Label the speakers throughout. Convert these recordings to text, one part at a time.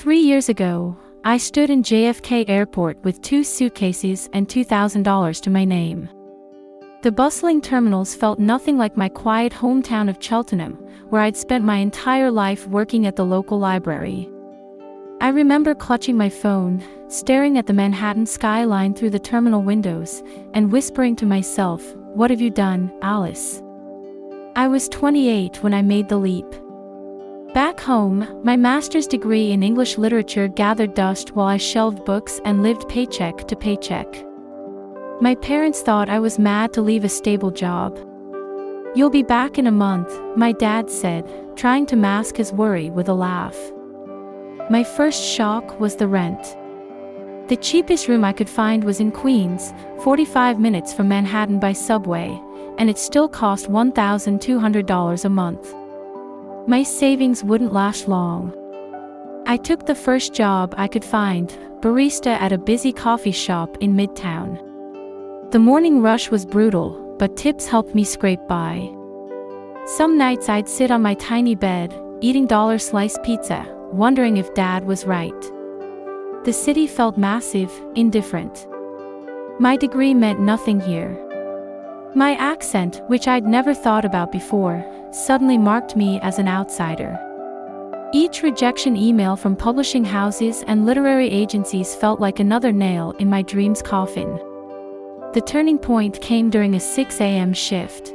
Speaker 1: 3 years ago, I stood in JFK Airport with 2 suitcases and $2,000 to my name. The bustling terminals felt nothing like my quiet hometown of Cheltenham, where I'd spent my entire life working at the local library. I remember clutching my phone, staring at the Manhattan skyline through the terminal windows, and whispering to myself, "What have you done, Alice?" I was 28 when I made the leap. Back home, my master's degree in English literature gathered dust while I shelved books and lived paycheck to paycheck. My parents thought I was mad to leave a stable job. "You'll be back in a month," my dad said, trying to mask his worry with a laugh. My first shock was the rent. The cheapest room I could find was in Queens, 45 minutes from Manhattan by subway, and it still cost $1,200 a month. My savings wouldn't last long. I took the first job I could find, barista at a busy coffee shop in Midtown. The morning rush was brutal, but tips helped me scrape by. Some nights I'd sit on my tiny bed, eating dollar-slice pizza, wondering if Dad was right. The city felt massive, indifferent. My degree meant nothing here. My accent, which I'd never thought about before, suddenly marked me as an outsider. Each rejection email from publishing houses and literary agencies felt like another nail in my dream's coffin. The turning point came during a 6 a.m. shift.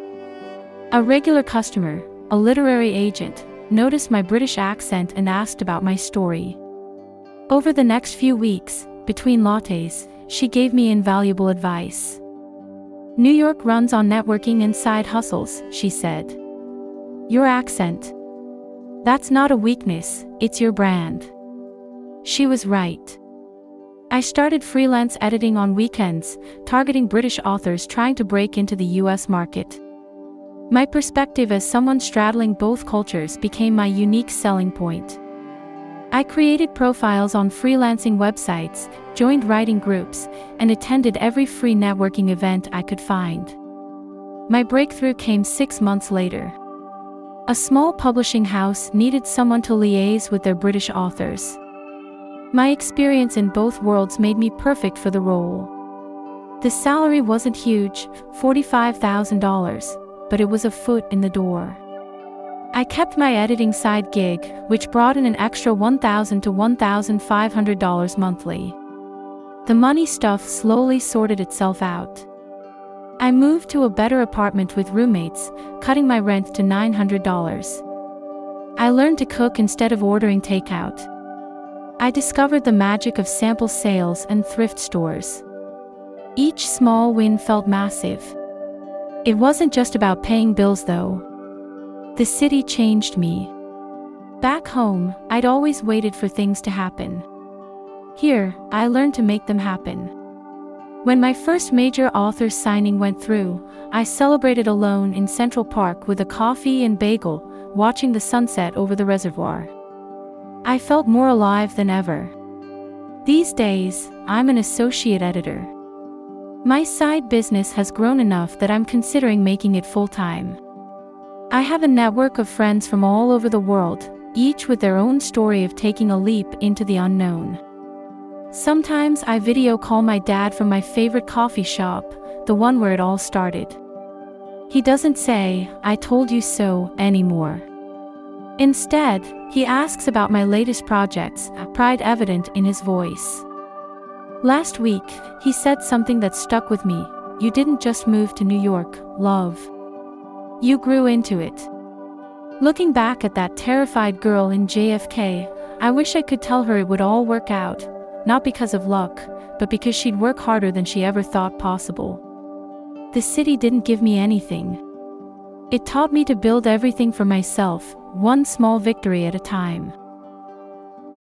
Speaker 1: A regular customer, a literary agent, noticed my British accent and asked about my story. Over the next few weeks, between lattes, she gave me invaluable advice. "New York runs on networking and side hustles," she said. "Your accent. That's not a weakness, it's your brand." She was right. I started freelance editing on weekends, targeting British authors trying to break into the US market. My perspective as someone straddling both cultures became my unique selling point. I created profiles on freelancing websites, joined writing groups, and attended every free networking event I could find. My breakthrough came 6 months later. A small publishing house needed someone to liaise with their British authors. My experience in both worlds made me perfect for the role. The salary wasn't huge, $45,000, but it was a foot in the door. I kept my editing side gig, which brought in an extra $1,000 to $1,500 monthly. The money stuff slowly sorted itself out. I moved to a better apartment with roommates, cutting my rent to $900. I learned to cook instead of ordering takeout. I discovered the magic of sample sales and thrift stores. Each small win felt massive. It wasn't just about paying bills though. The city changed me. Back home, I'd always waited for things to happen. Here, I learned to make them happen. When my first major author signing went through, I celebrated alone in Central Park with a coffee and bagel, watching the sunset over the reservoir. I felt more alive than ever. These days, I'm an associate editor. My side business has grown enough that I'm considering making it full-time. I have a network of friends from all over the world, each with their own story of taking a leap into the unknown. Sometimes I video call my dad from my favorite coffee shop, the one where it all started. He doesn't say, "I told you so," anymore. Instead, he asks about my latest projects, pride evident in his voice. Last week, he said something that stuck with me. "You didn't just move to New York, love. You grew into it." Looking back at that terrified girl in JFK, I wish I could tell her it would all work out, not because of luck, but because she'd work harder than she ever thought possible. The city didn't give me anything. It taught me to build everything for myself, one small victory at a time.